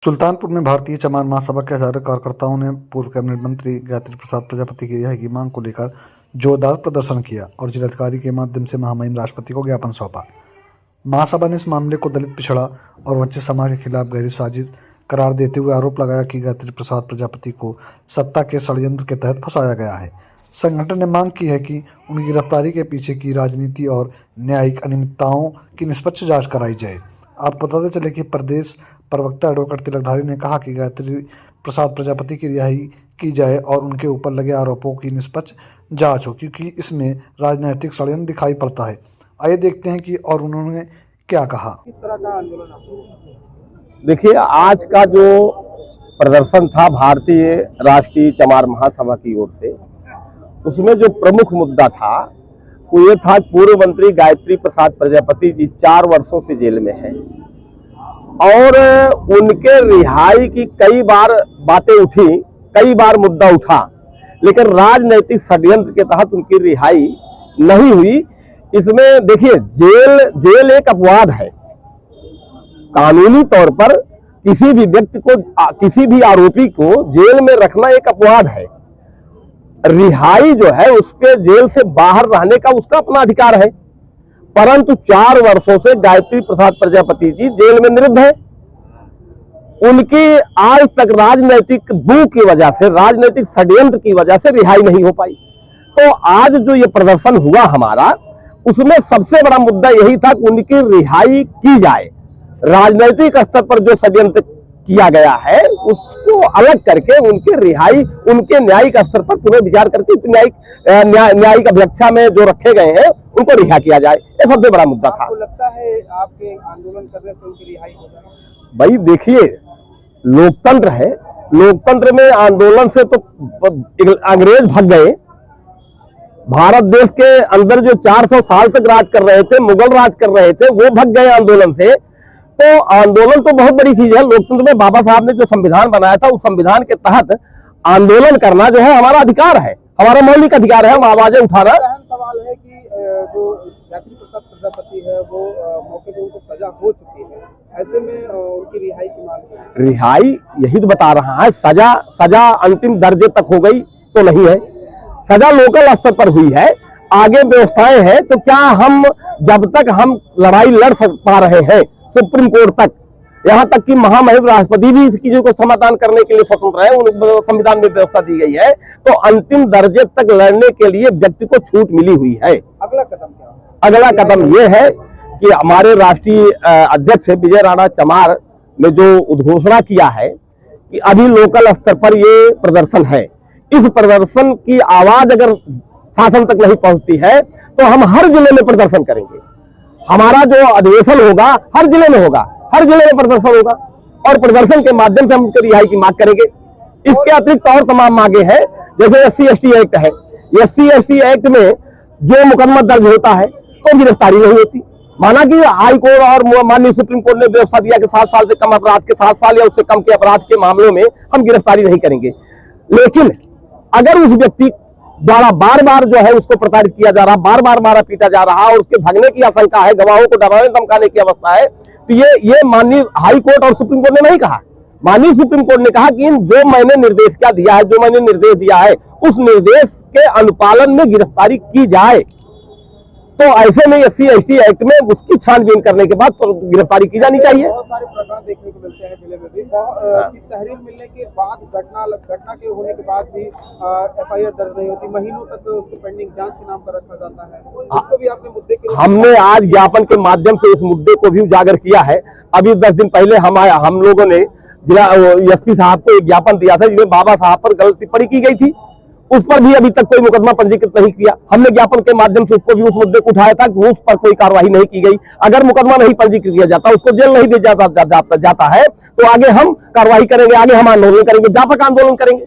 सुल्तानपुर में भारतीय चमार महासभा के हजारों कार्यकर्ताओं ने पूर्व कैबिनेट मंत्री गायत्री प्रसाद प्रजापति की रिहाई की मांग को लेकर जोरदार प्रदर्शन किया और जिलाधिकारी के माध्यम से महामहिम राष्ट्रपति को ज्ञापन सौंपा। महासभा ने इस मामले को दलित, पिछड़ा और वंचित समाज के खिलाफ गहरी साजिश करार देते हुए आरोप लगाया कि गायत्री प्रसाद प्रजापति को सत्ता के षड्यंत्र के तहत फंसाया गया है। संगठन ने मांग की है कि उनकी गिरफ्तारी के पीछे की राजनीति और न्यायिक अनियमितताओं की निष्पक्ष जांच कराई जाए। आपको बताते चले कि प्रदेश प्रवक्ता एडवोकेट तिलकधारी ने कहा कि गायत्री प्रसाद प्रजापति की रिहाई की जाए और उनके ऊपर लगे आरोपों की निष्पक्ष जांच हो, क्योंकि इसमें राजनीतिक षड्यंत्र दिखाई पड़ता है। आइए देखते हैं कि और उन्होंने क्या कहा। किस तरह का आंदोलन? देखिए, आज का जो प्रदर्शन था भारतीय राष्ट्रीय चमार महासभा की ओर से, उसमें जो प्रमुख मुद्दा था वो ये था, पूर्व मंत्री गायत्री प्रसाद प्रजापति जी 4 वर्षों से जेल में हैं और उनके रिहाई की कई बार बातें उठी, कई बार मुद्दा उठा, लेकिन राजनीतिक षड्यंत्र के तहत उनकी रिहाई नहीं हुई। इसमें देखिए, जेल एक अपवाद है। कानूनी तौर पर किसी भी व्यक्ति को, किसी भी आरोपी को जेल में रखना एक अपवाद है। रिहाई जो है उसके जेल से बाहर रहने का उसका अपना अधिकार है, परंतु 4 वर्षों से गायत्री प्रसाद प्रजापति जी जेल में निरुद्ध है। उनकी आज तक राजनीतिक बू की वजह से, राजनीतिक षड्यंत्र की वजह से रिहाई नहीं हो पाई। तो आज जो ये प्रदर्शन हुआ हमारा, उसमें सबसे बड़ा मुद्दा यही था कि उनकी रिहाई की जाए। राजनीतिक स्तर पर जो षड्यंत्र किया गया है उसको अलग करके उनके रिहाई, उनके न्यायिक स्तर पर पुनः विचार करके न्यायिक अभिरक्षा में जो रखे गए हैं उनको रिहा किया जाए। ये सबसे बड़ा मुद्दा था। आपको लगता है आपके आंदोलन करने से उनकी रिहाई हो जाए? भाई देखिए, लोकतंत्र है, लोकतंत्र में आंदोलन से तो अंग्रेज भाग गए। भारत देश के अंदर जो 400 साल तक राज कर रहे थे, मुगल राज कर रहे थे, वो भाग गए आंदोलन से। तो आंदोलन तो बहुत बड़ी चीज है। लोकतंत्र में बाबा साहब ने जो संविधान बनाया था, उस संविधान के तहत आंदोलन करना जो है हमारा अधिकार है, हमारा मौलिक अधिकार है। हम आवाजें उठाना। अहम सवाल है कि जो गायत्री प्रसाद प्रजापति है वो मौके पर उनको सजा हो चुकी है, ऐसे में उनकी रिहाई की मांग है। रिहाई यही तो बता रहा है, सजा अंतिम दर्जे तक हो गई तो नहीं है, सजा लोकल स्तर पर हुई है, आगे व्यवस्थाएं हैं। तो क्या हम, जब तक हम लड़ाई लड़ पा रहे हैं सुप्रीम कोर्ट तक, यहाँ तक कि महामहिम राष्ट्रपति भी इस चीजों को समाधान करने के लिए स्वतंत्र है, उन संविधान में व्यवस्था दी गई है, तो अंतिम दर्जे तक लड़ने के लिए व्यक्ति को छूट मिली हुई है। अगला कदम क्या? अगला कदम ये है कि हमारे राष्ट्रीय अध्यक्ष विजय राणा चमार ने जो उद्घोषणा किया है कि अभी लोकल स्तर पर ये प्रदर्शन है, इस प्रदर्शन की आवाज अगर शासन तक नहीं पहुंचती है तो हम हर जिले में प्रदर्शन करेंगे। हमारा जो अधिवेशन होगा हर जिले में होगा, हर जिले में प्रदर्शन होगा और प्रदर्शन के माध्यम से हम उनकी रिहाई की मांग करेंगे। इसके अतिरिक्त और तमाम मांगे हैं, जैसे SC/ST एक्ट है। SC/ST एक्ट में जो मुकदमा दर्ज होता है तो गिरफ्तारी नहीं होती। माना कि हाई कोर्ट और माननीय सुप्रीम कोर्ट ने व्यवस्था दिया कि 7 साल से कम अपराध के, 7 साल या उससे कम के अपराध के मामलों में हम गिरफ्तारी नहीं करेंगे। लेकिन अगर उस व्यक्ति द्वारा बार बार जो है उसको प्रताड़ित किया जा रहा, बार बार मारा पीटा जा रहा और उसके भागने की आशंका है, गवाहों को डराने धमकाने की अवस्था है, तो ये माननीय हाई कोर्ट और सुप्रीम कोर्ट ने नहीं कहा। माननीय सुप्रीम कोर्ट ने कहा कि जो मैंने निर्देश क्या दिया है, जो मैंने निर्देश दिया है, उस निर्देश के अनुपालन में गिरफ्तारी की जाए। तो ऐसे में SC/ST एक्ट में उसकी छानबीन करने के बाद तो गिरफ्तारी की जानी चाहिए। बहुत सारे प्रकरण देखने को मिलते हैं जिले में भी, तहरीर मिलने के बाद, घटना के होने के बाद भी FIR दर्ज नहीं होती, महीनों तक उसको पेंडिंग जांच के नाम पर रखा जाता है। उसको भी आपने मुद्दे के, हमने आज ज्ञापन के माध्यम से इस मुद्दे को भी उजागर किया है। अभी 10 दिन पहले हम लोगों ने जिला SP साहब को एक ज्ञापन दिया था जिसमें बाबा साहब पर गलत टिप्पणी की गई थी, उस पर भी अभी तक कोई मुकदमा पंजीकृत नहीं किया। हमने ज्ञापन के माध्यम से उसको भी, उस मुद्दे को उठाया था कि उस पर कोई कार्रवाई नहीं की गई। अगर मुकदमा नहीं पंजीकृत किया जाता, उसको जेल नहीं भेजा जाता है, तो आगे हम कार्रवाई करेंगे, आगे हम आंदोलन करेंगे, व्यापक आंदोलन करेंगे।